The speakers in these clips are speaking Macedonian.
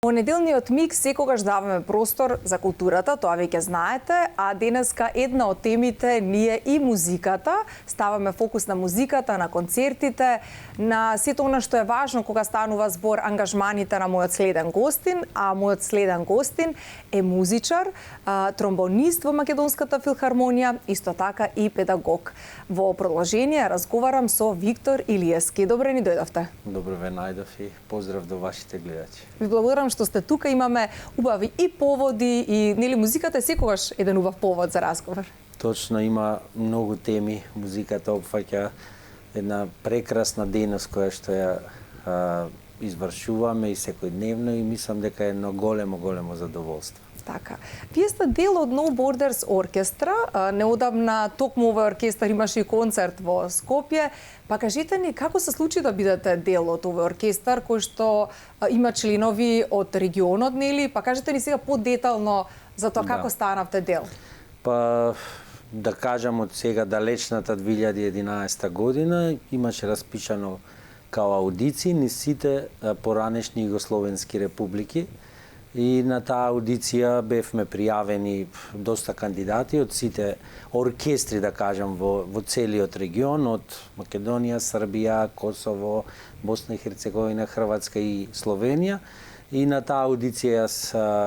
Во неделниот микс секогаш даваме простор за културата, тоа веќе знаете, а денеска една од темите ни е и музиката. Ставаме фокус на музиката, на концертите, на сето она што е важно кога станува збор ангажманите на мојот следен гостин, а мојот следен гостин е музичар, тромбонист во Македонската филхармонија, исто така и педагог. Во продолжение разговарам со Виктор Илиевски. Добре ни дојдовте. Добро ве најдов и поздрав до вашите гледачи. Ви благодарам што сте тука, имаме убави и поводи и нели музиката е секогаш еден убав повод за разговор. Точно, има многу теми, музиката опфаќа една прекрасна дејност која што ја извршуваме и секојдневно и мислам дека е едно големо задоволство. Така. Вие сте дел од No Borders оркестра, неодамна токму овој оркестар имаше и концерт во Скопје. Па кажете ни како се случи да бидете дел од овој оркестар кој што има членови од регионот, нели? Па кажете ни сега подетално за тоа како станавте дел. Па да кажам од сега далечната 2011 година имаше распишано као аудиции низ сите поранешни југословенски републики. И на таа аудиција бевме пријавени доста кандидати од сите оркестри, да кажам, во целиот регион, од Македонија, Србија, Косово, Босна и Херцеговина, Хрватска и Словенија. И на таа аудиција јас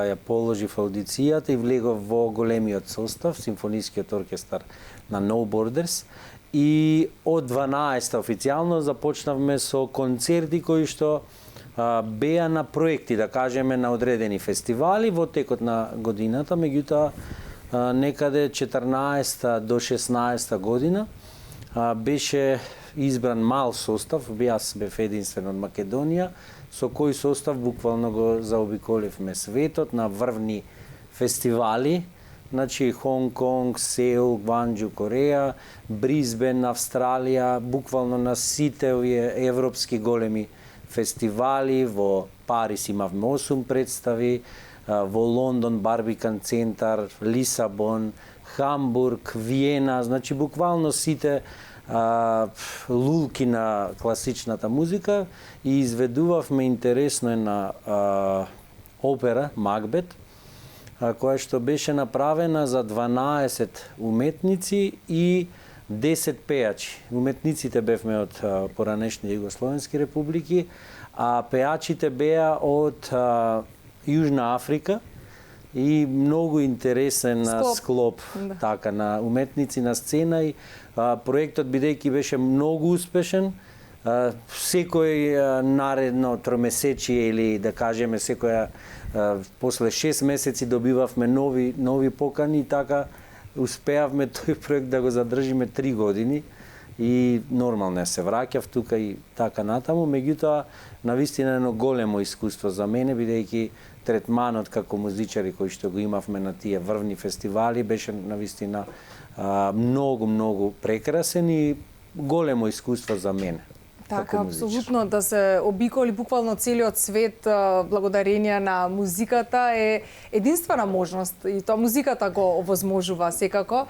ја положив аудицијата и влегов во големиот состав, симфонискиот оркестар на No Borders. И од 12 официјално започнавме со концерти кои што беа на проекти, да кажеме, на одредени фестивали во текот на годината, меѓутоа некаде 14 до 16 година беше избран мал состав, јас бев единствен од Македонија, со кој состав буквално го заобиколивме светот на врвни фестивали, значи Хонг Конг, Сеул, Гванџу, Кореја, Бризбен, Австралија, буквално на сите овие европски големи фестивали. Во Париз имавме 8 представи, во Лондон Барбикан центар, Лисабон, Хамбург, Виена, значи буквално сите лулки на класичната музика и изведувавме интересно една опера Макбет, која што беше направена за 12 уметници и 10 пејачи. Уметниците бевме од поранешни југословенски републики, а пејачите беа од Јужна Африка и многу интересен склоп така на уметници на сцена и проектот бидејќи беше многу успешен, секој наредно тромесечие или да кажеме секоја после 6 месеци добивавме нови покани и така успеавме тој проект да го задржиме 3 години и нормално се враќав тука и така натаму, меѓутоа навистина едно големо искуство за мене бидејќи третманот како музичари кои што го имавме на тие врвни фестивали беше навистина многу прекрасен и големо искуство за мене. Така, апсолутно, да се обиколи буквално целиот свет благодарение на музиката е единствена можност и тоа музиката го овозможува секако.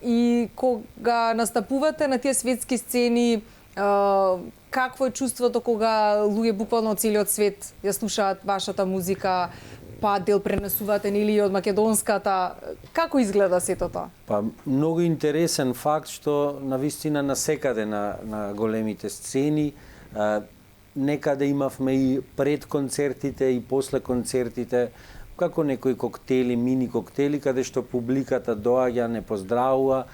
И кога настапувате на тие светски сцени, какво е чувството кога луѓе буквално од целиот свет ја слушаат вашата музика, па дел пренесувате нели од македонската, како изгледа сето тоа? Па многу интересен факт што навистина насекаде на големите сцени некаде имавме и пред концертите и после концертите како некои коктели, мини коктели каде што публиката доаѓа, не поздравува.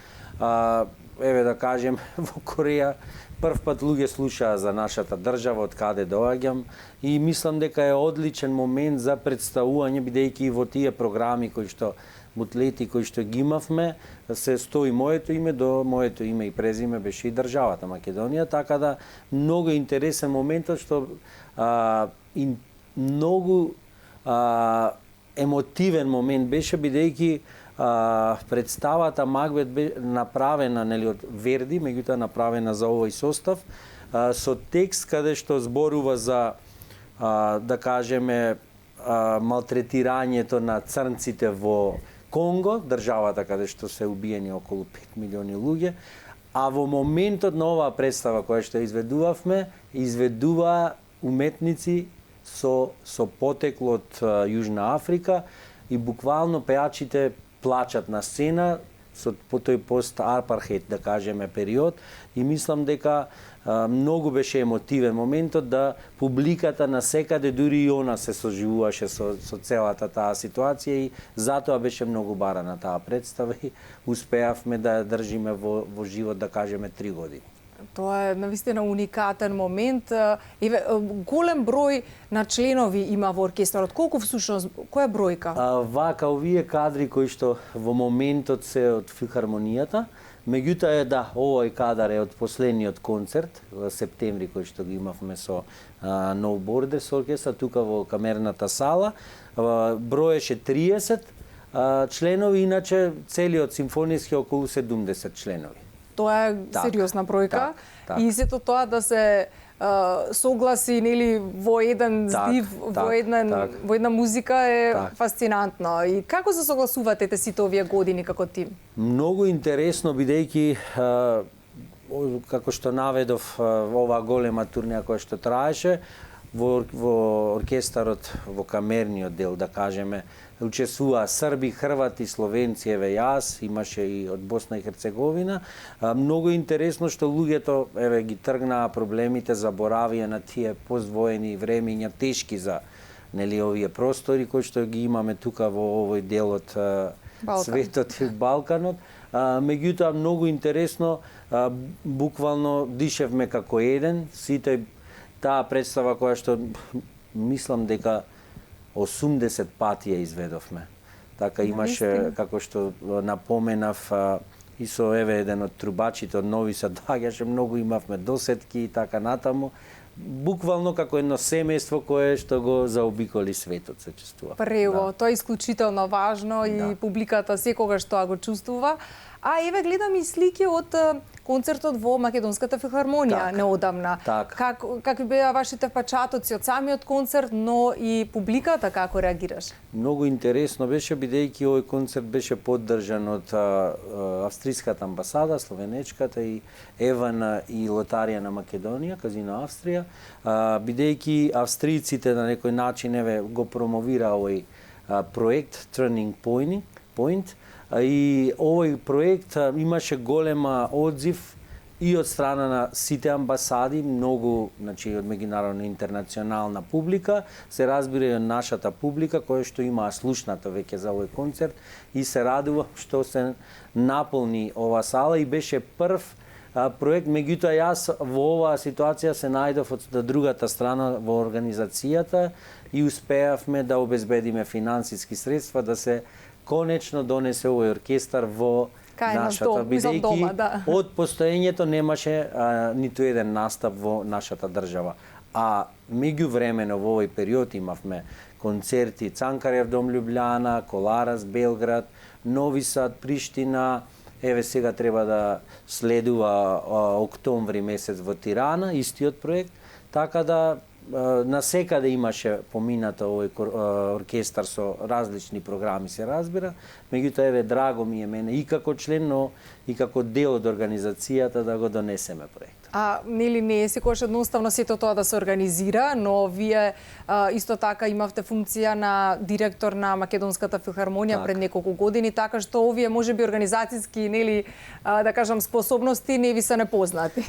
Еве да кажем во Кореја прв пат луѓе слушаа за нашата држава, од каде доаѓам и мислам дека е одличен момент за представување бидејќи во тие програми кои што бутлети кои што ги имавме се стои моето име, до моето име и презиме беше и државата Македонија, така да многу интересен моментот што многу емотивен момент беше бидејќи представата Макбет бе направена нели од Верди, меѓутоа направена за овој состав со текст каде што зборува за да кажеме малтретирањето на црнците во Конго, државата каде што се убиени околу 5 милиони луѓе, а во моментот на оваа представа која што изведувавме, изведува уметници со потекло од Јужна Африка и буквално пеачите плачат на сцена по тој пост-апархейд, да кажеме, период, и мислам дека многу беше емотивен моментот да публиката на секаде, дури и она се соживуваше со целата таа ситуација и затоа беше многу барана таа представа и успеавме да ја држиме во живот, да кажеме, 3 години. Тоа е навистина уникатен момент. Еве, голем број на членови има во оркестарот. Колку всушност, која бројка? Вака, овие кадри кои што во моментот се од филхармонијата, меѓутоа овој кадар е од последниот концерт во септември кој што ги имавме со No Borders оркестар тука во камерната сала. Броеше 30 членови, иначе целиот симфониски околу 70 членови. Тоа е сериозна бројка. Так. И сето тоа да се согласи, нели, во еден здив, во една музика е фасцинантно. И како се согласувате сите овие години како тим? Многу интересно, бидејќи како што наведов, оваа голема турнеја која што траеше, во оркестарот, во камерниот дел, да кажеме, учествуваа срби, хрвати, словенци, еве јас, имаше и од Босна и Херцеговина. Многу интересно што луѓето ги тргнаа проблемите, заборавија на тие поствоени времиња, тешки за овие простори кои што ги имаме тука во овој дел од светот и Балканот. Меѓутоа многу интересно, буквално дишевме како еден, сите таа представа која што мислам дека 80 пати ја изведовме. Така имаше, како што напоменав, и со еден од трубачите од Нови Сад доаѓаше, многу имавме досетки и така натаму. Буквално како едно семејство кое што го заобиколи светот, се чувствува. Прево, тоа е исклучително важно и публиката секогаш тоа го чувствува. А еве гледам и слики од концертот во Македонската филхармонија неодамна. Какви беа вашите впечатоци од самиот концерт, но и публиката како реагираше? Многу интересно беше, бидејќи овој концерт беше поддржан од австриската амбасада, словенечката и Евана и Лотарија на Македонија, Казино Австрија, бидејќи австријците на некој начин го промовира овој проект Turning Point. И овој проект имаше голема одзив и од страна на сите амбасади, многу, значи, од меѓународна интернационална публика, се разбира и од нашата публика, која што има слушнато веќе за овој концерт и се радува што се наполни ова сала и беше прв проект. Меѓутоа јас во оваа ситуација се најдов од другата страна во организацијата и успеавме да обезбедиме финансиски средства да се конечно донесе овој оркестар во нашата, бидејќи од постоењето немаше ниту еден настап во нашата држава. А меѓувремено во овој период имавме концерти Цанкарев дом Љубљана, Коларас, Белград, Нови Сад, Приштина, еве сега треба да следува октомври месец во Тирана, истиот проект, така да насекаде имаше поминато овој оркестар со различни програми, се разбира. Меѓутоа, еве, драго ми е мене и како член, но и како дел од организацијата да го донесеме проект. Нели не е секогаш едноставно сето тоа да се организира, но вие исто така имавте функција на директор на Македонската филхармонија пред неколку години, така што овие можеби организацијски, нели, да кажам, способности не ви се непознати.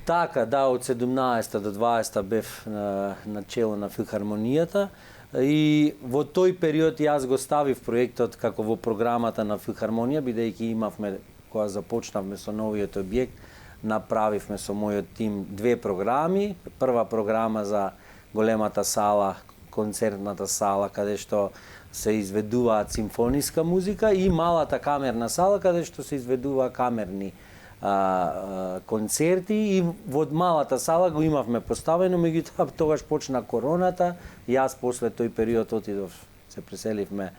Така, да, од 17 до 20 бев на чело на филхармонијата и во тој период јас го ставив проектот како во програмата на филхармонија, бидејќи имавме, кога започнавме со новиот објект, направивме со мојот тим 2 програми. Прва програма за големата сала, концертната сала, каде што се изведуваат симфониска музика, и малата камерна сала, каде што се изведуваат камерни концерти, и во малата сала го имавме поставено, меѓутоа тогаш почна короната, јас после тој период отидов, се преселивме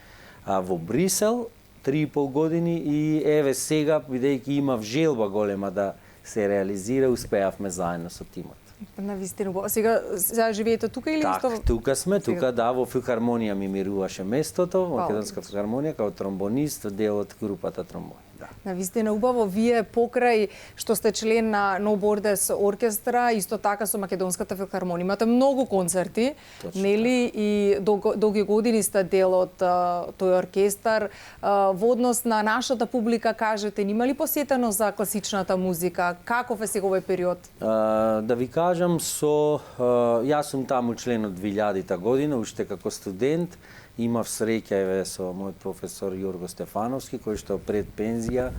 во Брисел, 3,5 години, и еве сега, бидејќи имав желба голема да се реализира, успеавме заедно со тимот. Навистина. Сега живеете тука или исто? Тука сме, тука да, во филхармонија ми мируваше местото, во Македонска филхармонија, како тромбонист, дел од групата тромбони, да. Навистина убаво, вие покрај што сте член на No Borders оркестра, исто така со Македонската филхармонија, имате многу концерти, нели, и долги години сте дел од тој оркестар. Во однос на нашата публика, кажете, нима ли посетено за класичната музика? Каков е сега овој период? Да ви кажам, јас сум таму член од 2000 година, уште како студент. Имав среќа со мојот професор Јорго Стефановски, кој што пред пензија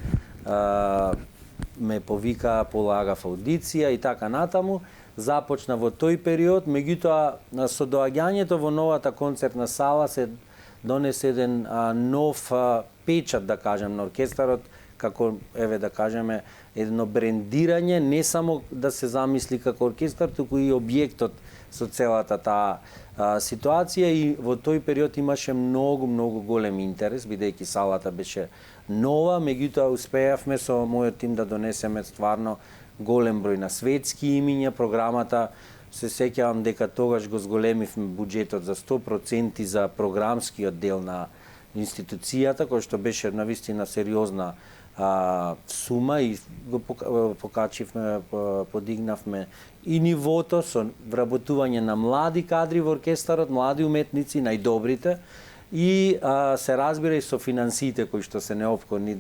ме повика, полагав аудиција и така натаму. Започна во тој период, меѓутоа со доаѓањето во новата концертна сала се донесе еден нов печат, да кажем, на оркестарот, како, да кажеме, едно брендирање, не само да се замисли како оркестар, туку и објектот со целата таа ситуација, и во тој период имаше многу голем интерес, бидејќи салата беше нова, меѓутоа успеавме со мојот тим да донесеме стварно голем број на светски имиња. Програмата, се сеќавам дека тогаш го зголемивме буџетот за 100% за програмскиот дел на институцијата, кој што беше навистина сериозна сума, и го покачивме, подигнавме и нивото со вработување на млади кадри во оркестарот, млади уметници, најдобрите, и се разбира и со финансиите кои што се неопходни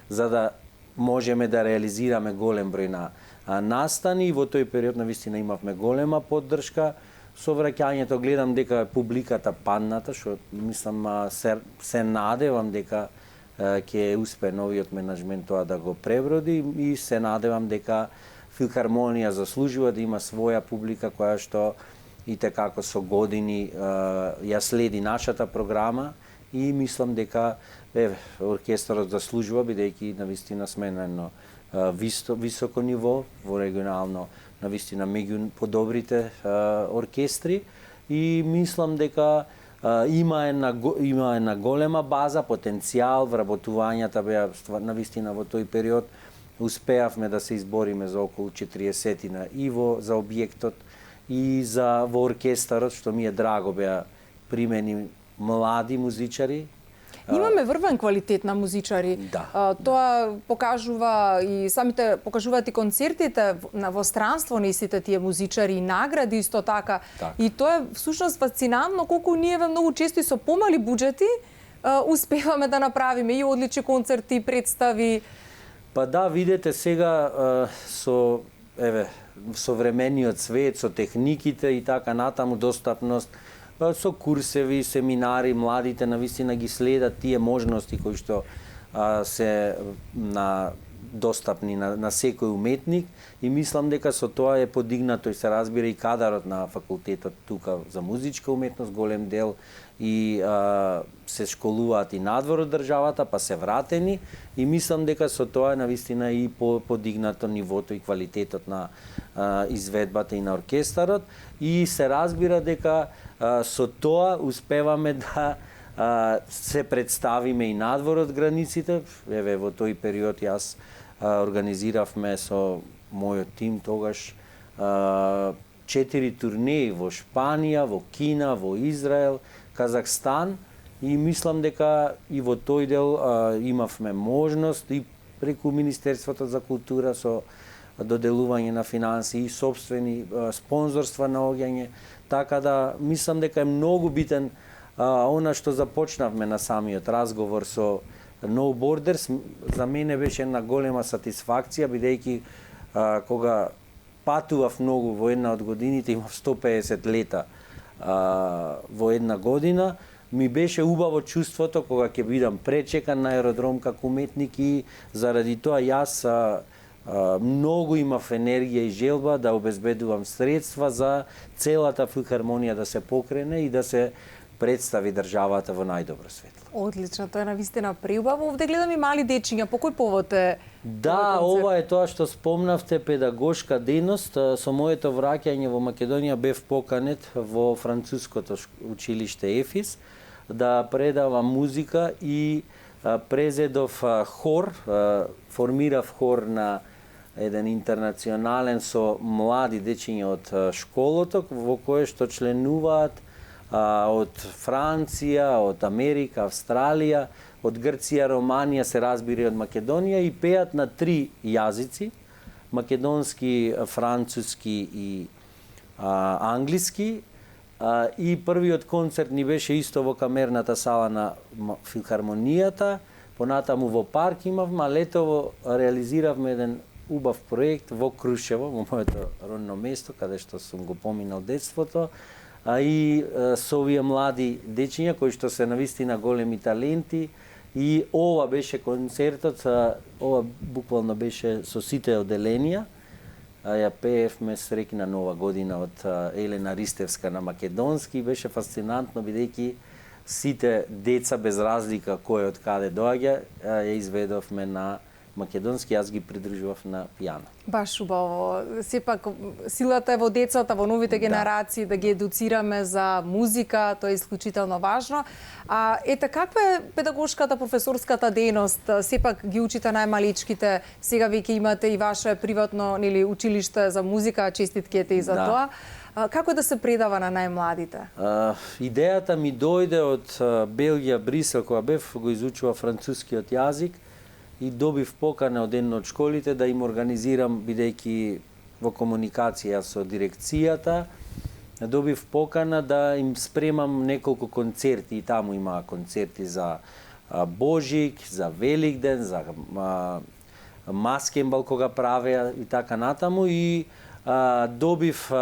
за да можеме да реализираме голем број на настани. Во тој период навистина имавме голема поддршка. Со враќањето гледам дека публиката падната, што мислам се надевам дека ќе успе новиот менаџмент тоа да го преброди, и се надевам дека филхармонија заслужува да има своја публика која што и tekako со години ја следи нашата програма, и мислам дека оркестарот заслужува, бидејќи навистина сме на едно високо ниво во регионално, навистина меѓу подобрите оркестри, и мислам дека има една голема база, потенцијал, вработувањата беа навистина во тој период. Успеавме да се избориме за околу 40 и за објектот и во оркестарот, што ми е драго, беа примени млади музичари. Имаме врвен квалитет на музичари. Да. Тоа покажува и самите покажуваат и концертите во странство на истите тие музичари, и награди исто така. И тоа е всушност фасцинантно колку ние многу често и со помали буџети успеваме да направиме и одлични концерти, представи. Па да, видете сега со современиот свет, со техниките и така натаму, достапност, со курсеви, семинари, младите навистина ги следат тие можности кои што се достапни на секој уметник, и мислам дека со тоа е подигнато и се разбира и кадарот на факултетот тука за музичка уметност, голем дел, и се школуваат и надвор од државата, па се вратени, и мислам дека со тоа е навистина и подигнато нивото и квалитетот на изведбата и на оркестарот, и се разбира дека со тоа успеваме да се представиме и надвор од границите. Во тој период јас организиравме со мојот тим тогаш 4 турнеи во Шпанија, во Кина, во Израел, Казахстан, и мислам дека и во тој дел имавме можност и преку Министерството за култура со доделување на финансии и собствени спонзорства наоѓање, така да мислам дека е многу битен она што започнавме на самиот разговор со No Borders. За мене беше една голема сатисфакција, бидејќи кога патував многу во една од годините, имав 150 лета во една година, ми беше убаво чувството кога ќе бидам пречекан на аеродром како уметник, и заради тоа јас многу имав енергија и желба да обезбедувам средства за целата филхармонија да се покрене и да се представи државата во најдобро светло. Одлично, тоа е навистина преубаво. Овде гледам и мали дечиња. По кој повод е? Да, ова е тоа што спомнавте, педагошка дејност. Со моето враќање во Македонија бев поканет во француското училиште ЕФИС да предавам музика, и презедов хор, формирав хор на еден интернационален со млади дечиња од школото, во кое што членуваат од Франција, од Америка, Австралија, од Грција, Романија, се разбира и од Македонија и пеат на 3 јазици, македонски, француски и англиски. И првиот концерт ни беше исто во камерната сала на филхармонијата, понатаму во парк имавме, а летово реализиравме еден убав проект во Крушево, во моето родно место, каде што сум го поминал детството, и со овие млади дечиња кои што се навистина големи таленти. И ова беше концертот, ова буквално беше со сите одделенија. Ја пеевме Среќна нова година од Елена Ристевска на македонски. Беше фасцинантно, бидејќи сите деца без разлика кој од каде доаѓа, ја изведовме на македонски, јас ги придружував на пијано. Баш убаво. Сепак силата е во децата, во новите генерации, да ги едуцираме за музика, тоа е исклучително важно. Ете, каква е педагошката, професорската дејност? Сепак ги учите најмаличките, сега веќе имате и ваше приватно училиште за музика, честитките и за тоа. Како да се предава на најмладите? Идејата ми дојде од Белгија, Брисел, кога бев го изучува францускиот јазик, и добив покана од една од школите да им организирам, бидејќи во комуникација со дирекцијата, добив покана да им спремам неколку концерти, и таму има концерти за Божик, за Великден, за Маскембал кога правеа и така натаму, и добив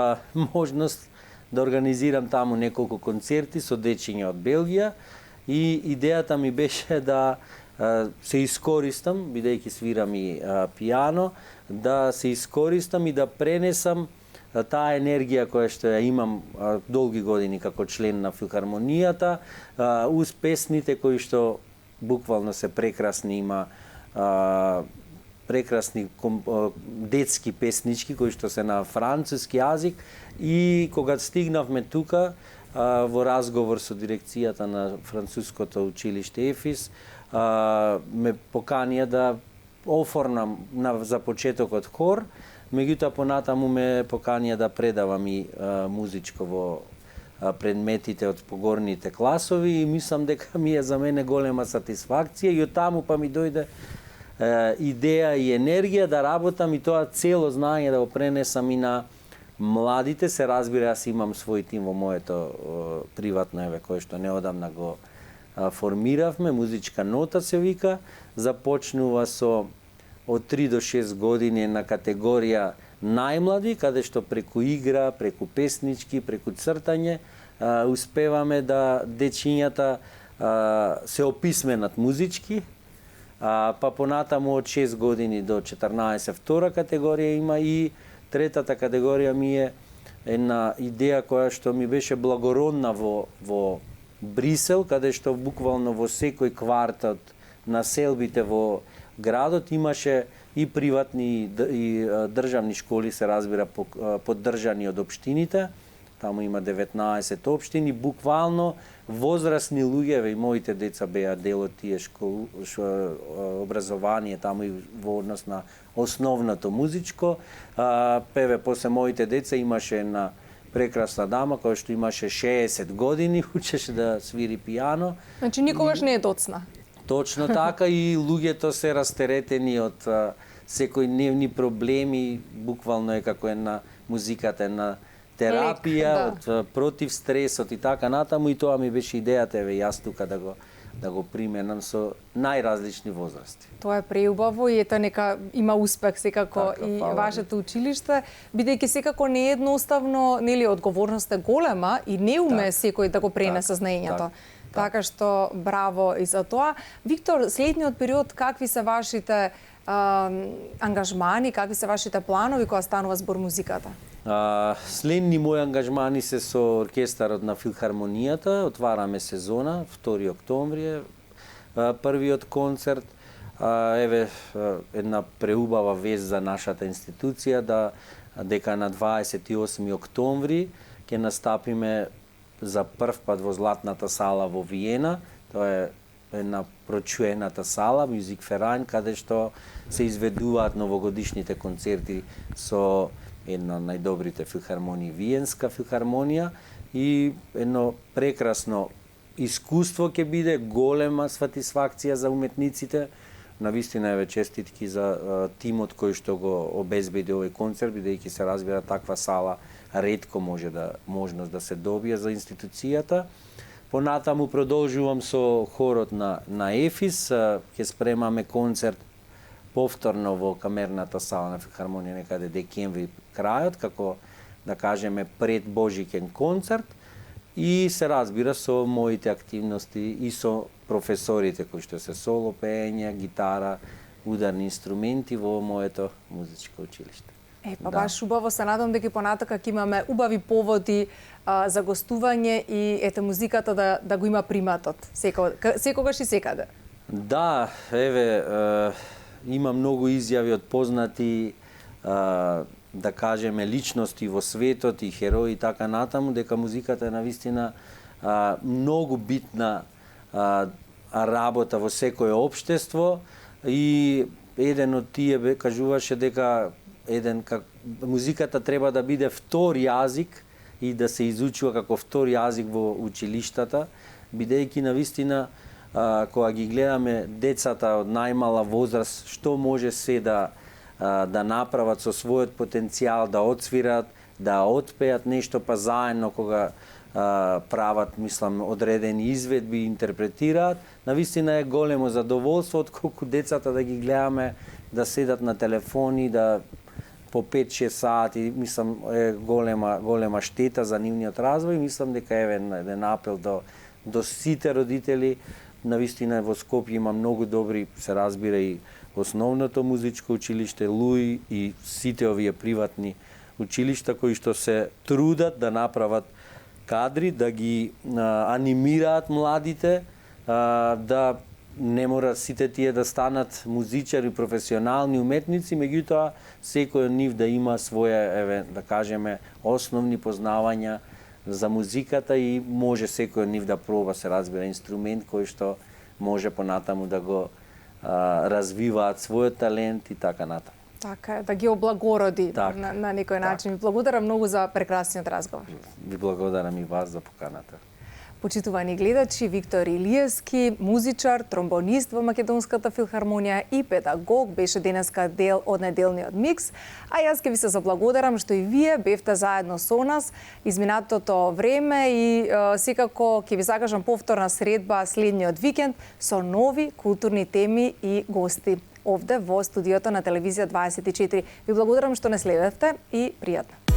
можност да организирам таму неколку концерти со дечиња од Белгија, и идејата ми беше да се искористам, бидејќи свирам и пијано, да се искористам и да пренесам таа енергија која што ја имам долги години како член на филхармонијата, уз песните кои што буквално се прекрасни, има прекрасни детски песнички кои што се на француски јазик, и кога стигнавме тука во разговор со дирекцијата на француското училиште ЕФИС, ме поканија да оформам за почетокот хор, меѓутоа понатаму ме поканија да предавам и музичко во предметите од погорните класови, и мислам дека ми е за мене голема сатисфакција, и од таму па ми дојде идеја и енергија да работам и тоа цело знаење да го пренесам и на младите. Се разбира, јас имам свој тим во моето приватно кој што неодамна го формиравме, музичка нота се вика, започнува со од 3 до 6 години на категорија најмлади, каде што преку игра, преку песнички, преку цртање, успеваме да дечињата се описменат музички, па понатаму од 6 години до 14 втора категорија има, и третата категорија ми е една идеја која што ми беше благородна во Брисел, каде што буквално во секој квартал на селбите во градот имаше и приватни и државни школи, се разбира, поддржани од општините. Таму има 19 општини, буквално возрастни луѓе, и моите деца беа дел од тие образование таму и во однос на основното музичко. Певе после моите деца имаше една прекрасна дама која што имаше 60 години, учеше да свири пијано. Значи никогаш не е доцна. Точно така, и луѓето се растеретени од секојдневни проблеми, буквално е како една музиката, една терапија, против стресот и така натаму, и тоа ми беше идејата, јас тука да го применам со најразлични возрасти. Тоа е преубаво и ета нека има успех секако така, и вашето училиште, бидејќи секако не е едноставно, нели одговорноста е голема и не уме секој да го пренесе знаењето. Така што браво и за тоа. Виктор, следниот период какви се вашите ангажмани, какви се вашите планови кога станува збор музиката? Следни мои ангажмани се со оркестарот на филхармонијата. Отвараме сезона, 2 октомври е првиот концерт. Една преубава вест за нашата институција, дека на 28 октомври ќе настапиме за прв пат во Златната сала во Виена. Тоа е една прочуената сала, Music Verein, каде што се изведуваат новогодишните концерти со една од најдобрите филхармонии, Виенска филхармонија, и едно прекрасно искуство ќе биде, голема сатисфакција за уметниците. Навистина еве честитки за тимот кој што го обезбеди овој концерт, бидејќи се разбира таква сала ретко можност да се добие за институцијата. Понатаму продолжувам со хорот на Ефис, ќе спремаме концерт повторно во камерната сала на филхармонија некаде декември крајот, како да кажеме пред Божиќен концерт, и се разбира со моите активности и со професорите кои што се соло пеење, гитара, ударни инструменти во моето музичко училиште. Баш убаво, се надам дека понатака ќе имаме убави поводи за гостување и ете музиката да го има приматот секогаш и секаде. Да, еве има многу изјави од познати да кажеме личности во светот и херои и така натаму, дека музиката е навистина многу битна работа во секое општество, и еден од тие кажуваше дека музиката треба да биде втор јазик и да се изучува како втор јазик во училиштата, бидејќи навистина кога ги гледаме децата од најмала возраст што може се да направат со својот потенцијал, да отсвират, да отпеат нешто, па заедно кога прават, мислам, одредени изведби, интерпретираат, навистина е големо задоволство, отколку децата да ги гледаме да седат на телефони, да по 5-6 сати, мислам, е голема штета за нивниот развој. Мислам дека еве еден апел до сите родители. Навистина во Скопје има многу добри, се разбира, и основното музичко училиште, ЛУИ и сите овие приватни училишта кои што се трудат да направат кадри, да ги анимираат младите, да не мора сите тие да станат музичари, професионални уметници, меѓутоа секој од нив да има своја, еве, да кажеме, основни познавања за музиката и може секој од нив да проба, се разбира, инструмент кој што може понатаму да го развиваат својот талент и така натаму. Така, да ги облагороди на некој начин. Ви благодарам многу за прекрасниот разговор. Ви благодарам и вас за поканата. Почитувани гледачи, Виктор Илиевски, музичар, тромбонист во Македонската филхармонија и педагог, беше денеска дел од неделниот микс, а јас ќе ви се заблагодарам што и вие бевте заедно со нас изминатото време и секако ќе ви закажам повторна средба следниот викенд со нови културни теми и гости овде во студиото на Телевизија 24. Ви благодарам што не следевте и пријатно.